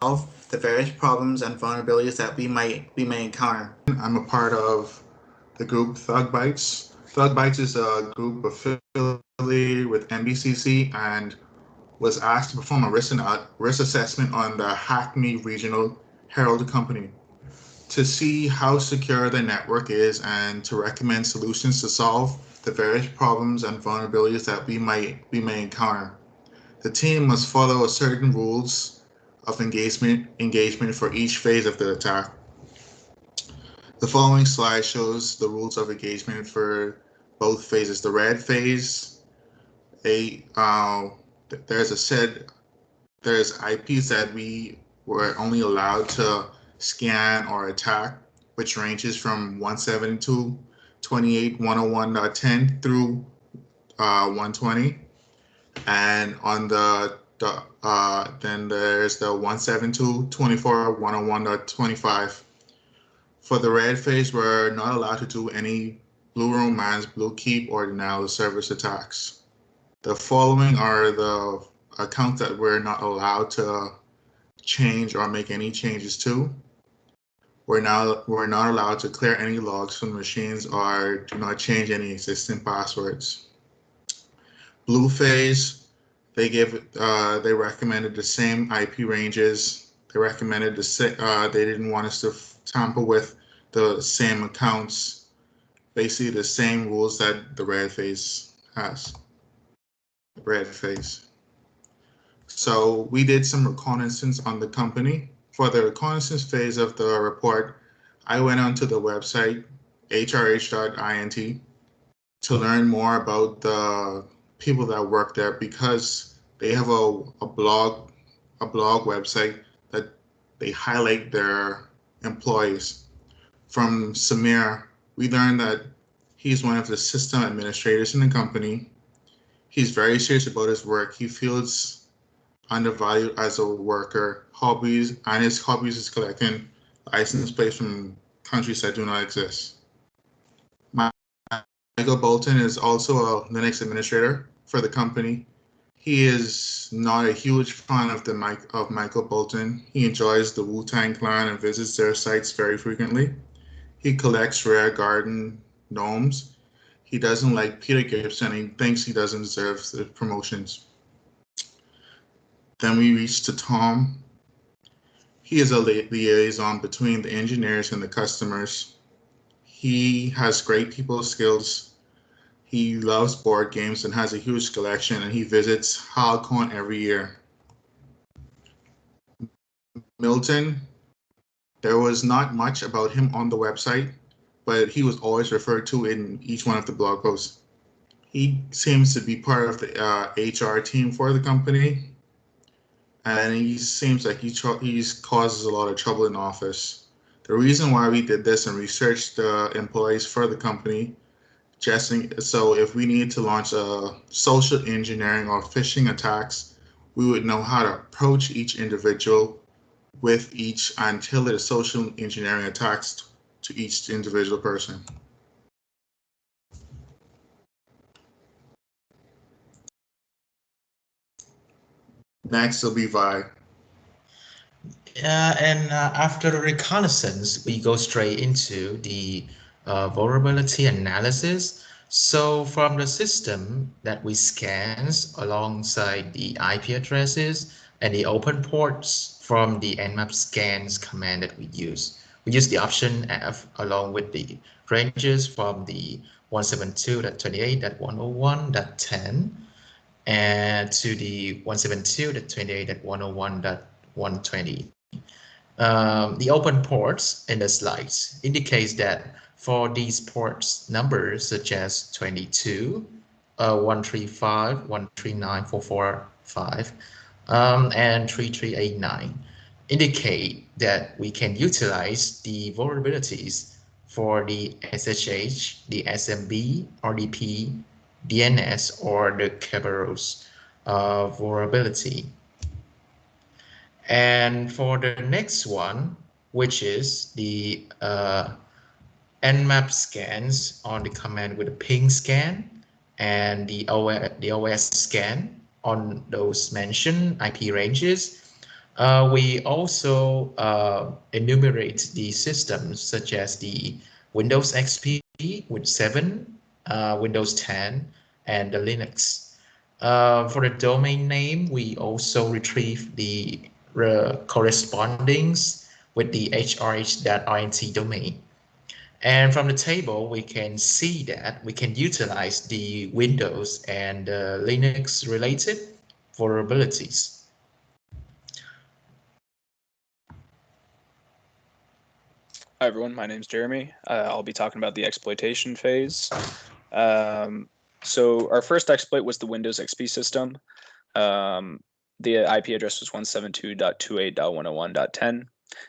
the various problems and vulnerabilities that we may encounter. I'm a part of the group Thug Bites. Thug Bites is a group affiliated with NBCC and was asked to perform a risk assessment on the Hackney Regional Herald Company to see how secure the network is and to recommend solutions to solve the various problems and vulnerabilities that we may encounter. The team must follow certain rules of engagement for each phase of the attack. The following slide shows the rules of engagement for both phases. The red phase, there's IPs that we were only allowed to scan or attack, which ranges from 172.28.101.10 through 120. And on then there's the 172.24.101.25. For the red phase, we're not allowed to do any Blue Romance, Blue Keep, or denial of service attacks. The following are the accounts that we're not allowed to change or make any changes to. We're not allowed to clear any logs from machines or do not change any existing passwords. Blue phase, they recommended the same IP ranges. They recommended they didn't want us to tamper with the same accounts, basically the same rules that the red phase has. Red phase. So we did some reconnaissance on the company. For the reconnaissance phase of the report, I went onto the website hrh.int to learn more about the people that work there because they have a blog website that they highlight their employees. From Samir, we learned that he's one of the system administrators in the company. He's very serious about his work. He feels undervalued as a worker. His hobbies is collecting license plates from countries that do not exist. Michael Bolton is also a Linux administrator for the company. He is not a huge fan of Michael Bolton. He enjoys the Wu-Tang Clan and visits their sites very frequently. He collects rare garden gnomes. He doesn't like Peter Gibson. He thinks he doesn't deserve the promotions. Then we reach to Tom. He is a liaison between the engineers and the customers. He has great people skills. He loves board games and has a huge collection, and he visits HalCon every year. Milton, there was not much about him on the website, but he was always referred to in each one of the blog posts. He seems to be part of the HR team for the company, and he seems like he causes a lot of trouble in office. The reason why we did this and researched the employees for the company, so if we need to launch a social engineering or phishing attacks, we would know how to approach each individual with each until the social engineering attacks to each individual person. Next will be Vi. After the reconnaissance, we go straight into the vulnerability analysis. So from the system that we scans alongside the IP addresses and the open ports from the nmap scans command that we use the option F along with the ranges from the 172.28.101.10 and to the 172.28.101.120. The open ports in the slides indicates that for these ports numbers such as 22, 135, 139, 445, and 3389 indicate that we can utilize the vulnerabilities for the SSH, the SMB, RDP, DNS, or the Kerberos vulnerability. And for the next one, which is the nmap scans on the command with a ping scan and the OS scan on those mentioned IP ranges, We also enumerate the systems such as the Windows XP with 7, Windows 10, and the Linux. For the domain name, we also retrieve the correspondings with the hrh.int domain. And from the table, we can see that we can utilize the Windows and Linux related vulnerabilities. Hi everyone, my name is Jeremy. I'll be talking about the exploitation phase. So our first exploit was the Windows XP system. The IP address was 172.28.101.10,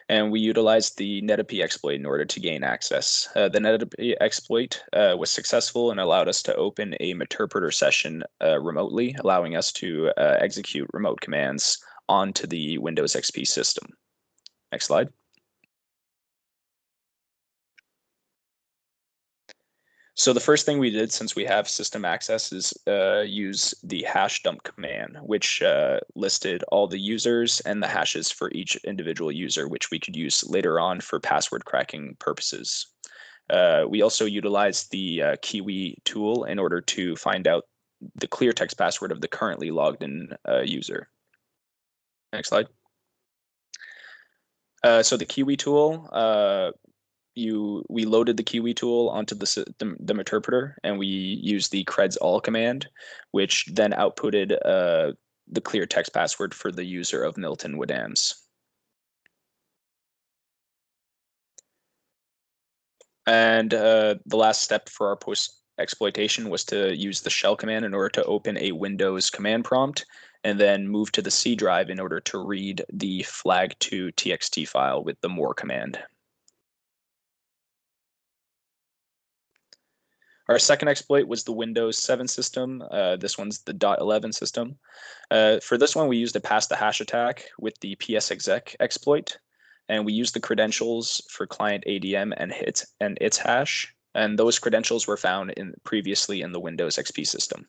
and we utilized the NetAP exploit in order to gain access. The NetAP exploit was successful and allowed us to open a interpreter session remotely, allowing us to execute remote commands onto the Windows XP system. Next slide. So the first thing we did, since we have system access, is use the hash dump command, which listed all the users and the hashes for each individual user, which we could use later on for password cracking purposes. We also utilized the Kiwi tool in order to find out the clear text password of the currently logged in user. Next slide. So the Kiwi tool, we loaded the Kiwi tool onto the interpreter, and we used the creds all command, which then outputted the clear text password for the user of Milton Wadams. And the last step for our post exploitation was to use the shell command in order to open a Windows command prompt, and then move to the C drive in order to read the flag2.txt file with the more command. Our second exploit was the Windows 7 system. This one's the .11 system. For this one, we used a pass the hash attack with the psexec exploit, and we used the credentials for client ADM and its hash, and those credentials were found previously in the Windows XP system.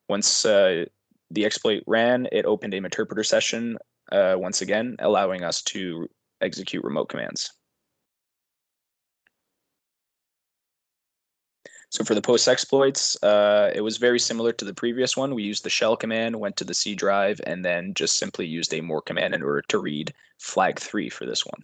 Once the exploit ran, it opened a interpreter session once again, allowing us to execute remote commands. So for the post exploits, it was very similar to the previous one. We used the shell command, went to the C drive, and then just simply used a more command in order to read flag3 for this one.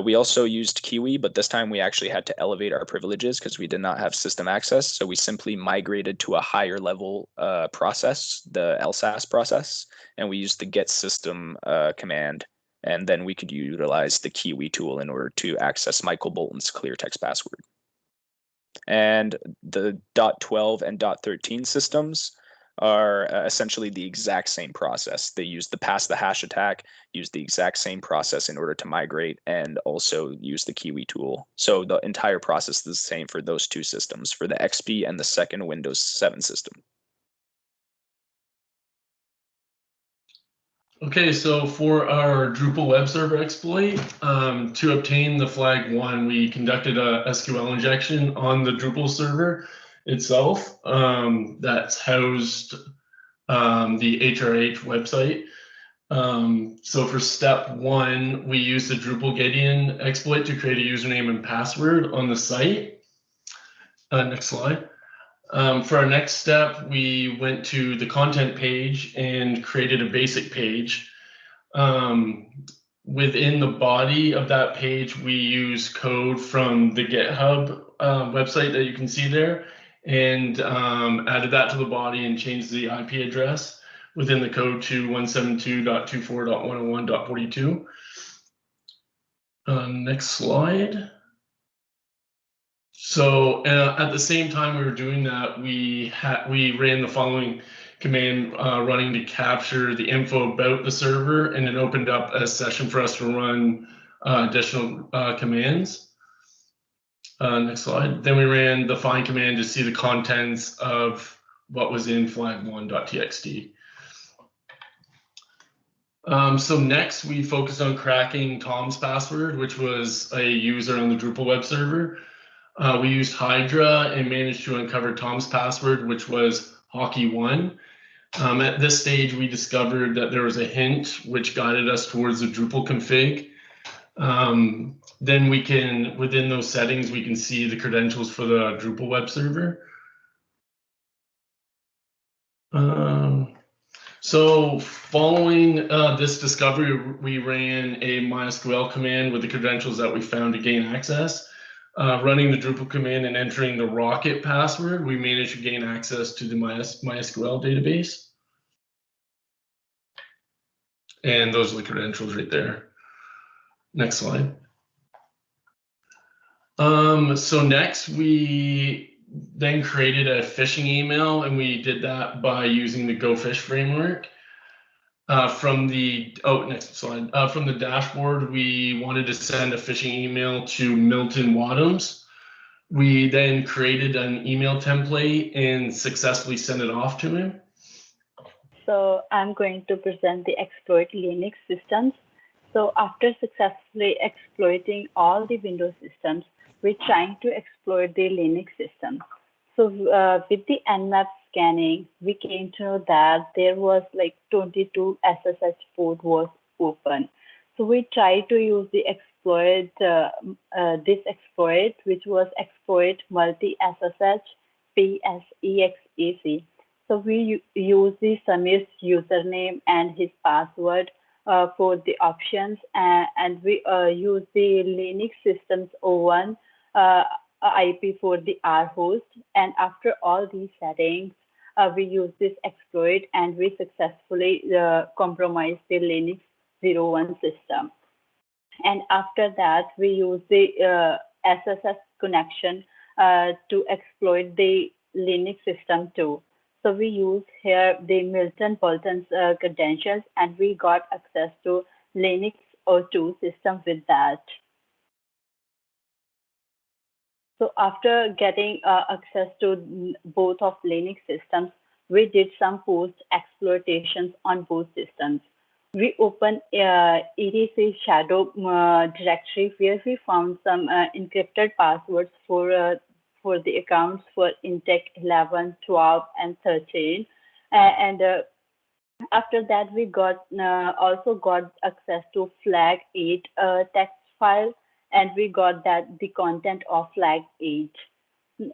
We also used Kiwi, but this time we actually had to elevate our privileges because we did not have system access. So we simply migrated to a higher level process, the LSAS process, and we used the get system command. And then we could utilize the Kiwi tool in order to access Michael Bolton's clear text password. And the .12 and .13 systems are essentially the exact same process. They use the pass the hash attack, use the exact same process in order to migrate, and also use the Kiwi tool. So the entire process is the same for those two systems, for the XP and the second Windows 7 system. Okay, so for our Drupal web server exploit, to obtain the flag 1, we conducted a SQL injection on the Drupal server itself that's housed the HRH website. So for step 1, we used the Drupal Gideon exploit to create a username and password on the site. Next slide. For our next step, we went to the content page and created a basic page. Within the body of that page, we use code from the GitHub website that you can see there, and added that to the body and changed the IP address within the code to 172.24.101.42. Next slide. So at the same time we were doing that, we ran the following command running to capture the info about the server, and it opened up a session for us to run additional commands. Next slide. Then we ran the find command to see the contents of what was in flag1.txt. So next we focused on cracking Tom's password, which was a user on the Drupal web server. We used Hydra and managed to uncover Tom's password, which was hockey1. At this stage, we discovered that there was a hint which guided us towards the Drupal config. Then we can, within those settings, we can see the credentials for the Drupal web server. So following this discovery, we ran a MySQL command with the credentials that we found to gain access. Running the Drupal command and entering the rocket password, we managed to gain access to the MySQL database. And those are the credentials right there. Next slide. So next, we then created a phishing email, and we did that by using the GoPhish framework. From the next slide. From the dashboard, we wanted to send a phishing email to Milton Wadhams. We then created an email template and successfully sent it off to him. So I'm going to present the exploit Linux systems. So after successfully exploiting all the Windows systems, we're trying to exploit the Linux system. So with the Nmap scanning, we came to know that there was like 22 SSH port was open. So we tried to use the exploit, this exploit, which was exploit multi SSH PSEXEC. So we use the Samir's username and his password for the options, and we use the Linux systems 01 IP for the R host. And after all these settings, we use this exploit and we successfully compromise the Linux 01 system. And after that, we use the SSH connection to exploit the Linux system too. So we use here the Milton Bolton's credentials, and we got access to Linux 02 system with that. So after getting access to both of Linux systems, we did some post-exploitations on both systems. We opened EDC shadow directory where we found some encrypted passwords for the accounts for Intech 11, 12, and 13. And after that, we got also got access to flag 8 text file, and we got that the content of flag 8.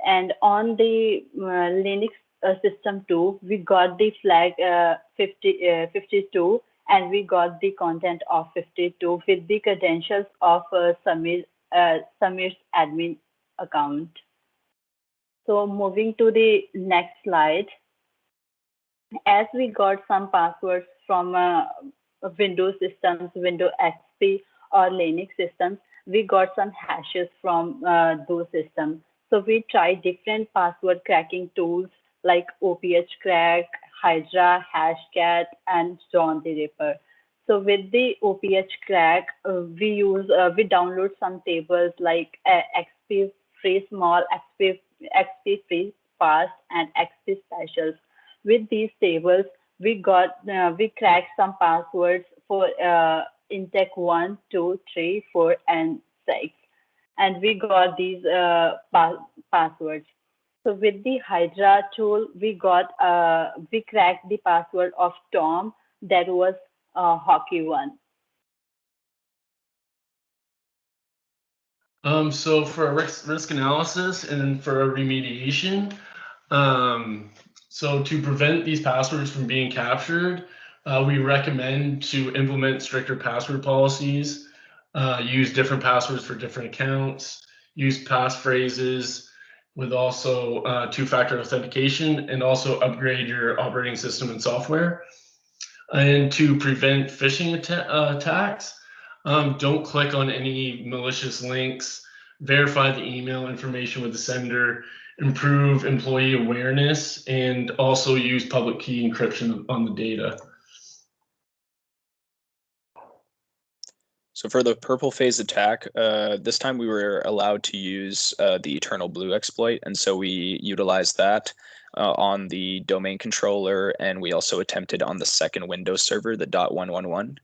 And on the Linux system 2, we got the flag 52, and we got the content of 52 with the credentials of Samir's admin account. So moving to the next slide, as we got some passwords from Windows systems, Windows XP or Linux systems, we got some hashes from those systems. So we tried different password cracking tools like OPH Crack, Hydra, Hashcat, and John the Ripper. So with the OPH Crack, we download some tables like XP Free Small, XP Free Fast, and XP Specials. With these tables, we cracked some passwords for Intech 1, 2, 3, 4, and 6, and we got these passwords. So with the Hydra tool, we cracked the password of Tom, that was Hockey 1. So for risk analysis and for remediation, so to prevent these passwords from being captured, we recommend to implement stricter password policies, use different passwords for different accounts, use passphrases with also two-factor authentication, and also upgrade your operating system and software. And to prevent phishing attacks, don't click on any malicious links, verify the email information with the sender, improve employee awareness, and also use public key encryption on the data. So for the purple phase attack, this time we were allowed to use the Eternal Blue exploit, and so we utilized that on the domain controller, and we also attempted on the second Windows server, the .111.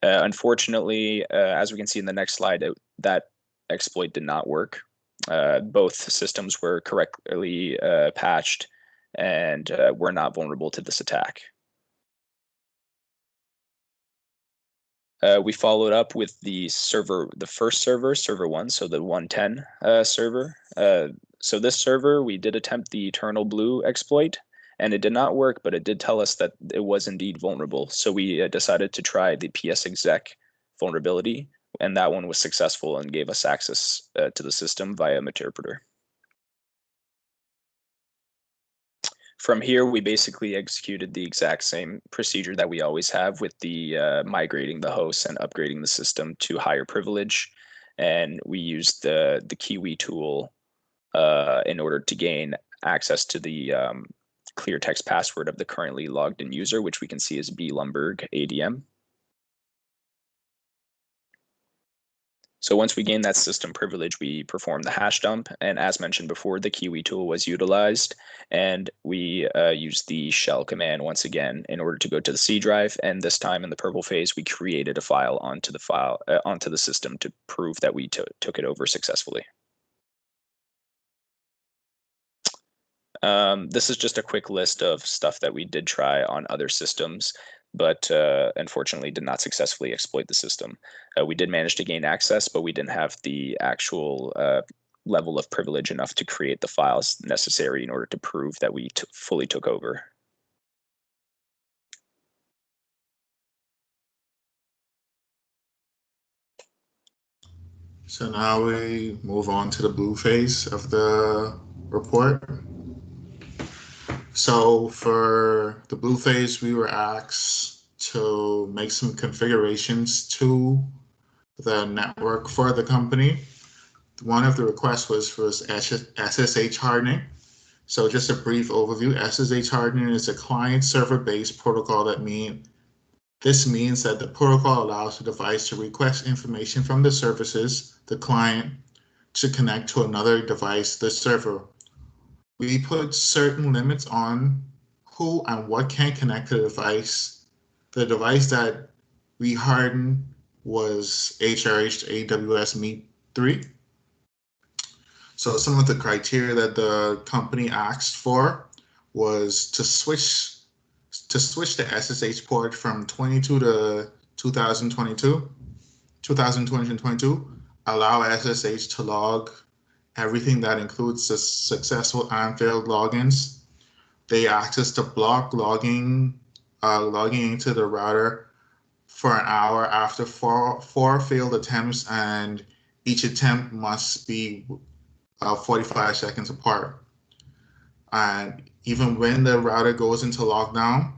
Unfortunately, as we can see in the next slide, that exploit did not work. Both systems were correctly patched, and we're not vulnerable to this attack. We followed up with the first server, server 1, so the 110 server. So this server, we did attempt the Eternal Blue exploit, and it did not work, but it did tell us that it was indeed vulnerable. So we decided to try the psexec vulnerability, and that one was successful and gave us access to the system via Meterpreter. From here, we basically executed the exact same procedure that we always have with the migrating the hosts and upgrading the system to higher privilege. And we used the Kiwi tool in order to gain access to the clear text password of the currently logged in user, which we can see as B. Lumberg ADM. So once we gained that system privilege, we performed the hash dump. And as mentioned before, the Kiwi tool was utilized. And we used the shell command once again in order to go to the C drive. And this time in the purple phase, we created a file onto the system to prove that we took it over successfully. This is just a quick list of stuff that we did try on other systems, but unfortunately did not successfully exploit the system. We did manage to gain access, but we didn't have the actual level of privilege enough to create the files necessary in order to prove that we fully took over. So now we move on to the blue phase of the report. So for the blue phase, we were asked to make some configurations to the network for the company. One of the requests was for SSH hardening. So just a brief overview, SSH hardening is a client server-based protocol this means that the protocol allows the device to request information from the services, the client, to connect to another device, the server. We put certain limits on who and what can connect to the device. The device that we hardened was HRH AWS Meet 3. So some of the criteria that the company asked for was to switch the SSH port from 22 to 2022, allow SSH to log everything that includes the successful and failed logins. They asked us to block logging into the router for an hour after four failed attempts, and each attempt must be 45 seconds apart. And even when the router goes into lockdown,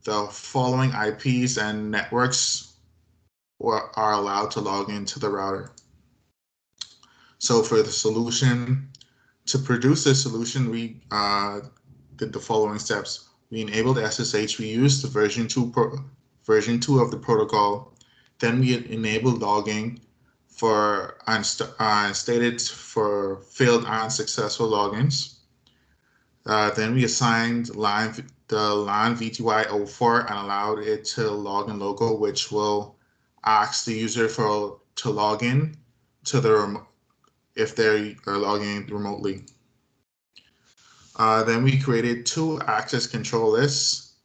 the following IPs and networks are allowed to log into the router. So for the solution, to produce the solution, we did the following steps. We enabled SSH. We used the version 2 of the protocol. Then we enabled logging for stated for failed and unsuccessful logins. Then we assigned the LAN VTY04 and allowed it to log in local, which will ask the user to log in to if they are logging in remotely. Then we created 2 access control lists,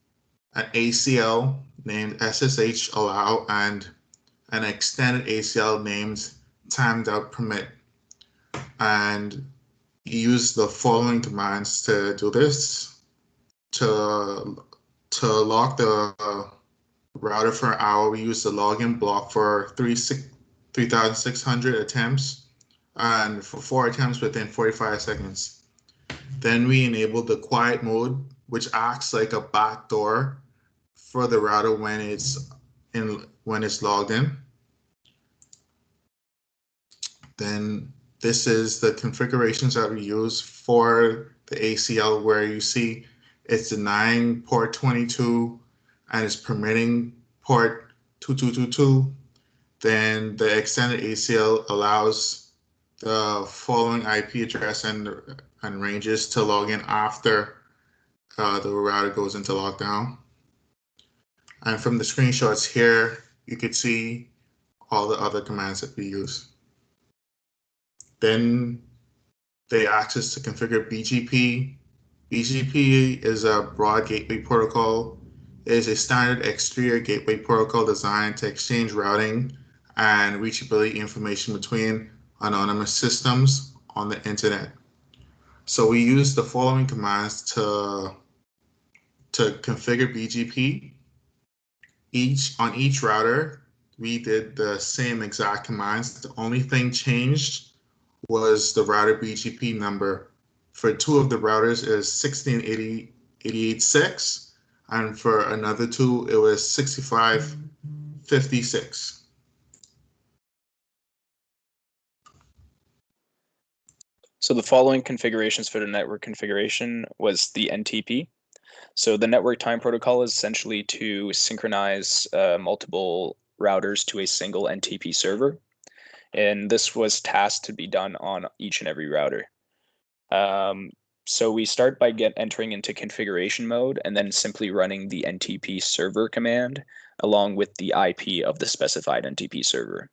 an ACL named SSH allow and an extended ACL named timed out permit. And you use the following commands to do this. To lock the router for an hour, we use the login block for 3,600 attempts and for 4 attempts within 45 seconds. Then we enable the quiet mode, which acts like a backdoor for the router when it's logged in. Then this is the configurations that we use for the ACL, where you see it's denying port 22 and it's permitting port 2222. Then the extended ACL allows the following IP address and ranges to log in after the router goes into lockdown. And from the screenshots here, you could see all the other commands that we use. Then they asked us to configure BGP BGP is a broad gateway protocol. It is a standard exterior gateway protocol designed to exchange routing and reachability information between anonymous systems on the internet. So we use the following commands to configure BGP. On each router, we did the same exact commands. The only thing changed was the router BGP number. For two of the routers, it is 1688.6, and for another two, it was 6556. So the following configurations for the network configuration was the NTP. So the network time protocol is essentially to synchronize multiple routers to a single NTP server. And this was tasked to be done on each and every router. So we start by entering into configuration mode and then simply running the NTP server command along with the IP of the specified NTP server.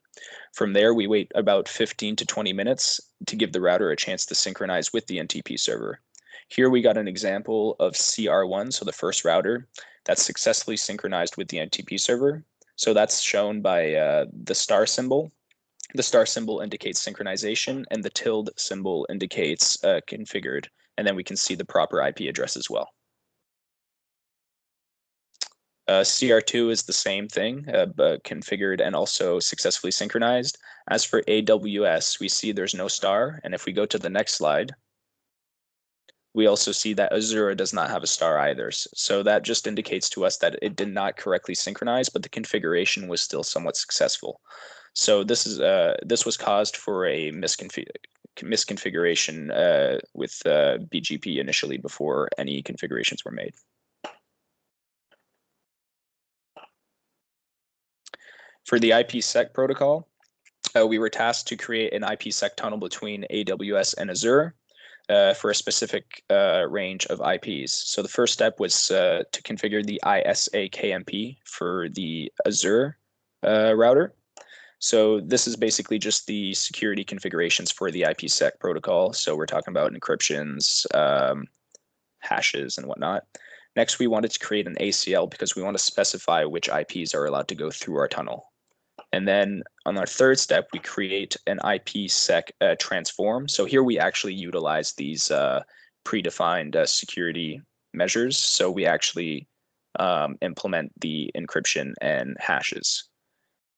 From there, we wait about 15 to 20 minutes to give the router a chance to synchronize with the NTP server. Here we got an example of CR1, so the first router that's successfully synchronized with the NTP server. So that's shown by the star symbol. The star symbol indicates synchronization, and the tilde symbol indicates configured. And then we can see the proper IP address as well. CR2 is the same thing, but configured and also successfully synchronized. As for AWS, we see there's no star. And if we go to the next slide, we also see that Azure does not have a star either. So that just indicates to us that it did not correctly synchronize, but the configuration was still somewhat successful. So this was caused for a misconfiguration with BGP initially before any configurations were made. For the IPsec protocol, we were tasked to create an IPsec tunnel between AWS and Azure for a specific range of IPs. So the first step was to configure the ISA-KMP for the Azure router. So this is basically just the security configurations for the IPsec protocol. So we're talking about encryptions, hashes, and whatnot. Next, we wanted to create an ACL because we want to specify which IPs are allowed to go through our tunnel. And then on our third step, we create an IPsec transform. So here we actually utilize these predefined security measures. So we actually implement the encryption and hashes.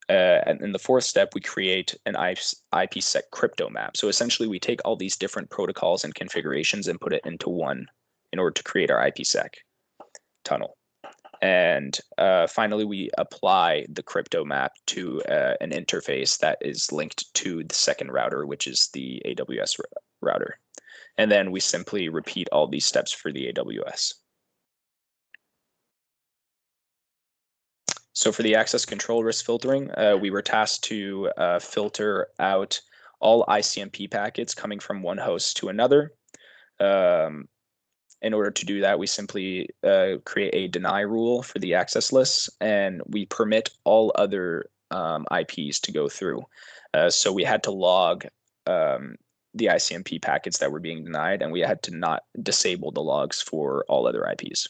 And in the fourth step, we create an IPsec crypto map. So essentially, we take all these different protocols and configurations and put it into one in order to create our IPsec tunnel. And finally, we apply the crypto map to an interface that is linked to the second router, which is the AWS router. And then we simply repeat all these steps for the AWS. So for the access control risk filtering, we were tasked to filter out all ICMP packets coming from one host to another. In order to do that, we simply create a deny rule for the access lists, and we permit all other IPs to go through. So we had to log the ICMP packets that were being denied, and we had to not disable the logs for all other IPs.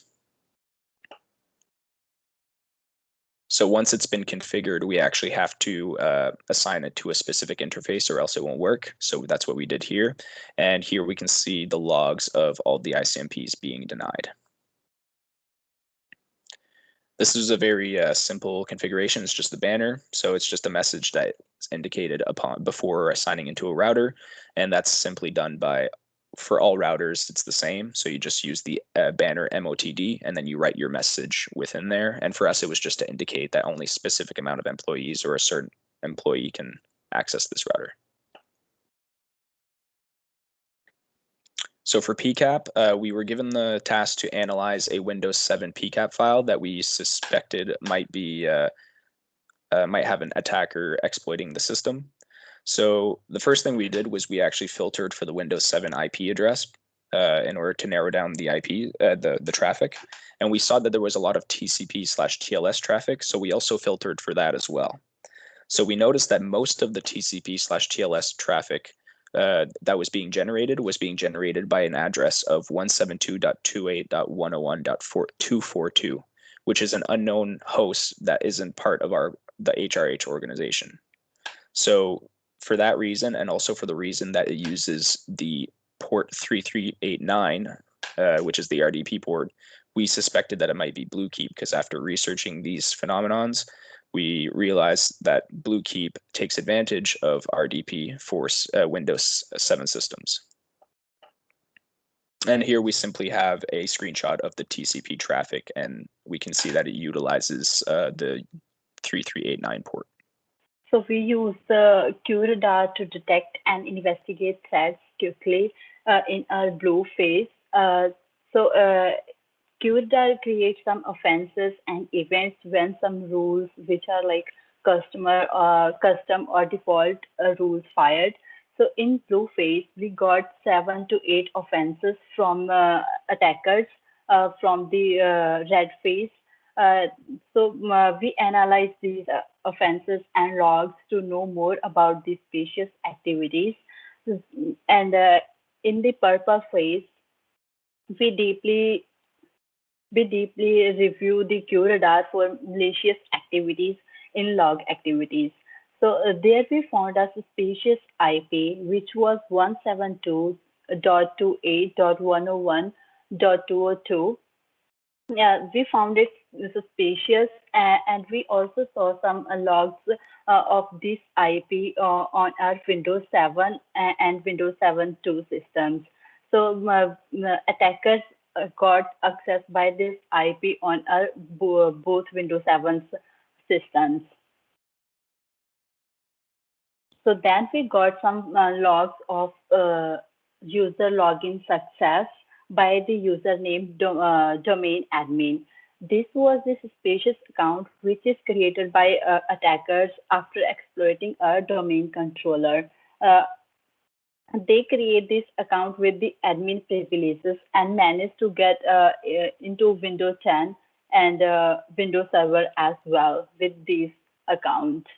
So once it's been configured, we actually have to assign it to a specific interface or else it won't work. So that's what we did here. And here we can see the logs of all the ICMPs being denied. This is a very simple configuration. It's just the banner. So it's just a message that's indicated before assigning into a router. And that's simply done by, for all routers, it's the same. So you just use the banner MOTD, and then you write your message within there. And for us, it was just to indicate that only a specific amount of employees or a certain employee can access this router. So for PCAP, we were given the task to analyze a Windows 7 PCAP file that we suspected might have an attacker exploiting the system. So the first thing we did was we actually filtered for the Windows 7 IP address in order to narrow down the IP, the traffic. And we saw that there was a lot of TCP/TLS traffic, so we also filtered for that as well. So we noticed that most of the TCP/TLS traffic that was being generated by an address of 172.28.101.242, which is an unknown host that isn't part of the HRH organization. So for that reason, and also for the reason that it uses the port 3389, which is the RDP port, we suspected that it might be Bluekeep, because after researching these phenomenons, we realized that Bluekeep takes advantage of RDP for Windows 7 systems. And here we simply have a screenshot of the TCP traffic, and we can see that it utilizes the 3389 port. So we use the QRadar to detect and investigate threats quickly in our blue phase. QRadar creates some offenses and events when some rules, which are like custom or default rules fired. So in blue phase, we got 7 to 8 offenses from attackers from the red phase. We analyze these offenses and logs to know more about these suspicious activities. And in the purple phase, we deeply review the QRadar for malicious activities in log activities. So there we found a suspicious IP, which was 172.28.101.202. Yeah, we found it suspicious, and we also saw some logs of this IP on our Windows 7 and Windows 7.2 systems. So attackers got access by this IP on our both Windows 7 systems. So then we got some logs of user login success by the username domain admin. This was the suspicious account which is created by attackers after exploiting a domain controller. They create this account with the admin privileges and manage to get into Windows 10 and Windows Server as well with these accounts.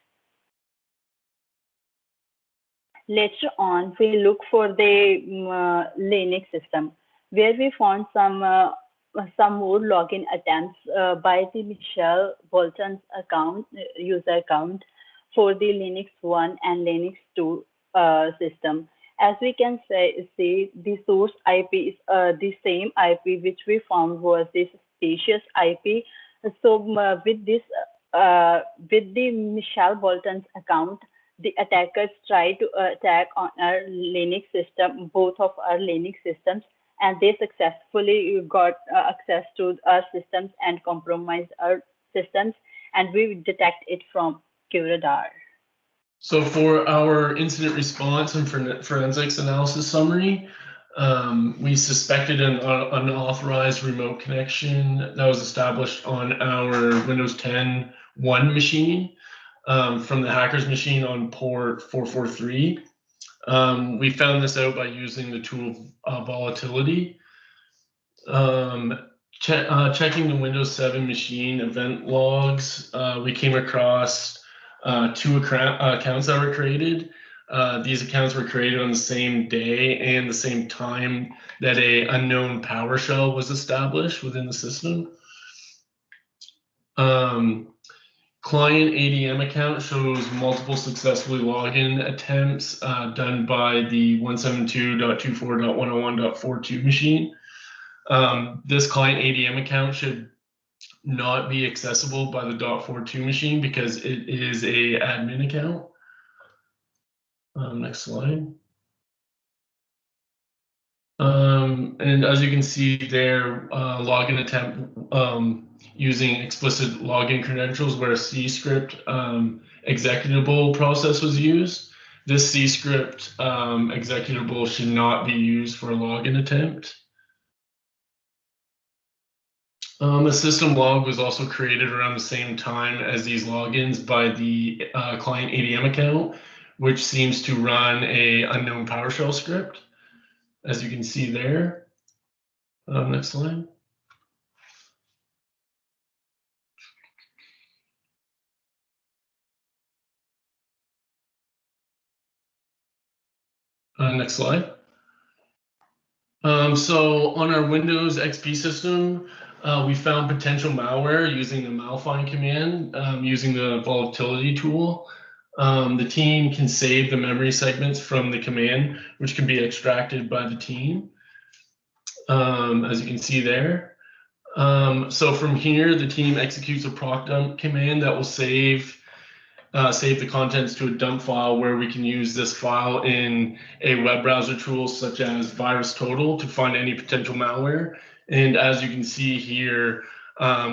Later on, we look for the Linux system, where we found some more login attempts by the Michelle Bolton's user account for the Linux 1 and Linux 2 system. As we can see, the source IP is the same IP which we found was the suspicious IP. So with the Michelle Bolton's account, the attackers tried to attack on our Linux system, both of our Linux systems, and they successfully got access to our systems and compromised our systems, and we detect it from QRadar. So for our incident response and forensics analysis summary, we suspected an unauthorized remote connection that was established on our Windows 10 1 machine from the hacker's machine on port 443. We found this out by using the tool volatility. Checking the Windows 7 machine event logs, we came across 2 accounts that were created. These accounts were created on the same day and the same time that an unknown PowerShell was established within the system. Client ADM account shows multiple successfully login attempts done by the 172.24.101.42 machine. This client ADM account should not be accessible by the .42 machine because it is a admin account. Next slide. And as you can see there, login attempt using explicit login credentials where a C script executable process was used. This C script executable should not be used for a login attempt. The system log was also created around the same time as these logins by the client ADM account, which seems to run a unknown PowerShell script, as you can see there. Next slide. Next slide. So on our Windows XP system, we found potential malware using the malfind command, using the volatility tool. The team can save the memory segments from the command, which can be extracted by the team, as you can see there. So from here, the team executes a proc dump command that will save the contents to a dump file, where we can use this file in a web browser tool such as VirusTotal to find any potential malware. And as you can see here,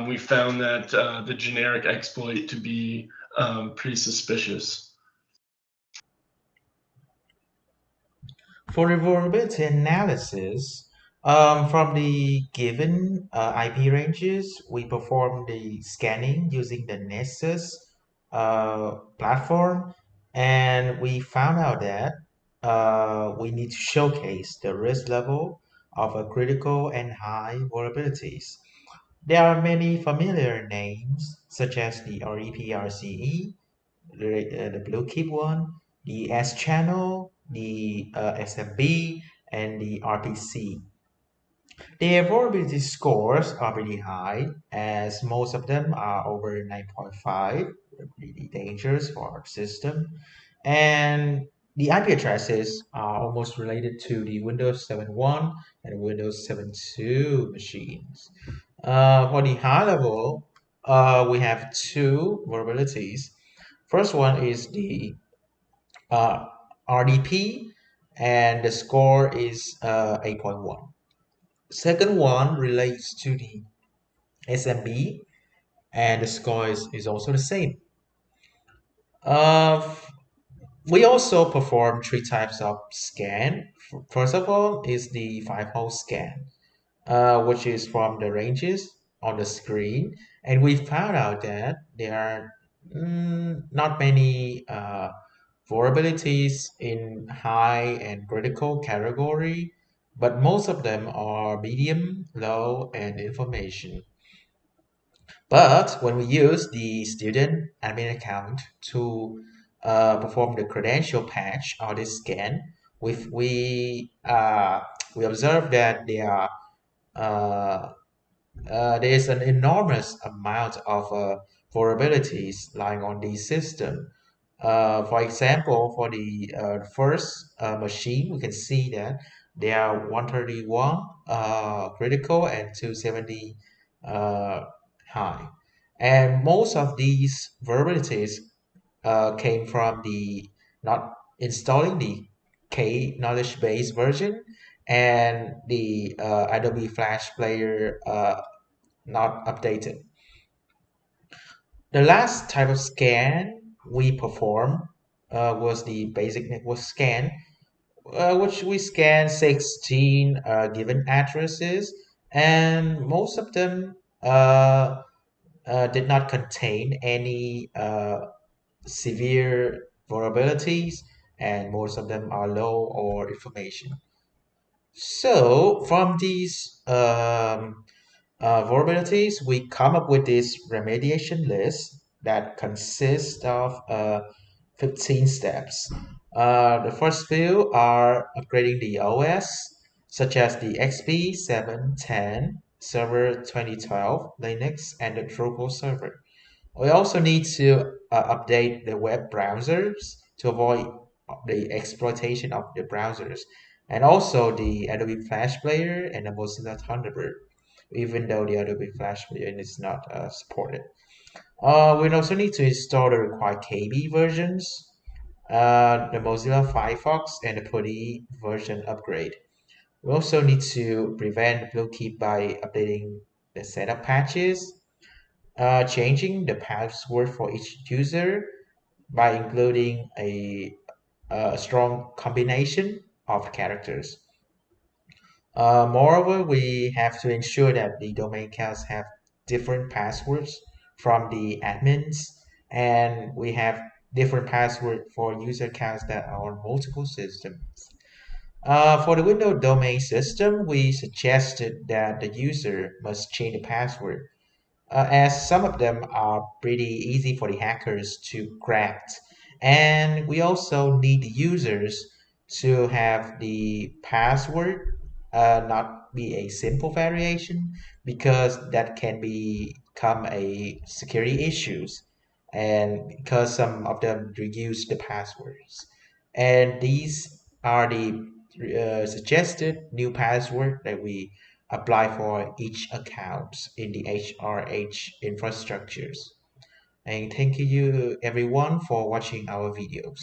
we found that the generic exploit to be pretty suspicious. For the vulnerability analysis, from the given IP ranges, we perform the scanning using the Nessus platform, and we found out that we need to showcase the risk level of a critical and high vulnerabilities. There are many familiar names, such as the REPRCE, the blue keep one, the S channel, the SMB, and the RPC. Their vulnerability scores are pretty high, as most of them are over 9.5, really dangerous for our system. And the IP addresses are almost related to the Windows 7.1 and Windows 7.2 machines. For the high level, we have two vulnerabilities. First one is the uh, RDP, and the score is 8.1. Second one relates to the SMB, and the score is also the same. We also perform three types of scan. First of all is the five-hole scan, which is from the ranges on the screen, and we found out that there are not many vulnerabilities in high and critical category, but most of them are medium, low, and information. But when we use the student admin account to perform the credential patch or the scan, we observe that uh, there is an enormous amount of vulnerabilities lying on the system. For example, for the first machine, we can see that there are 131 critical and 270 uh, high. And most of these vulnerabilities came from the not installing the K knowledge base version and the Adobe Flash Player not updated. The last type of scan we performed was the basic network scan, which we scanned 16 given addresses, and most of them did not contain any severe vulnerabilities, and most of them are low or information. So from these vulnerabilities, we come up with this remediation list that consists of 15 steps. The first few are upgrading the OS, such as the XP 7.10, Server 2012, Linux, and the Drupal server. We also need to update the web browsers to avoid the exploitation of the browsers, and also the Adobe Flash Player and the Mozilla Thunderbird, even though the Adobe Flash Player is not supported. We also need to install the required KB versions, the Mozilla Firefox, and the PuTTY version upgrade. We also need to prevent Bluekeep by updating the setup patches, changing the password for each user by including a strong combination of characters. Moreover, we have to ensure that the domain accounts have different passwords from the admins, and we have different password for user accounts that are on multiple systems. For the Windows domain system, we suggested that the user must change the password, as some of them are pretty easy for the hackers to crack. And we also need the users to have the password not be a simple variation, because that can become a security issues, and because some of them reuse the passwords. And these are the suggested new password that we apply for each account in the HRH infrastructures. And thank you everyone for watching our videos.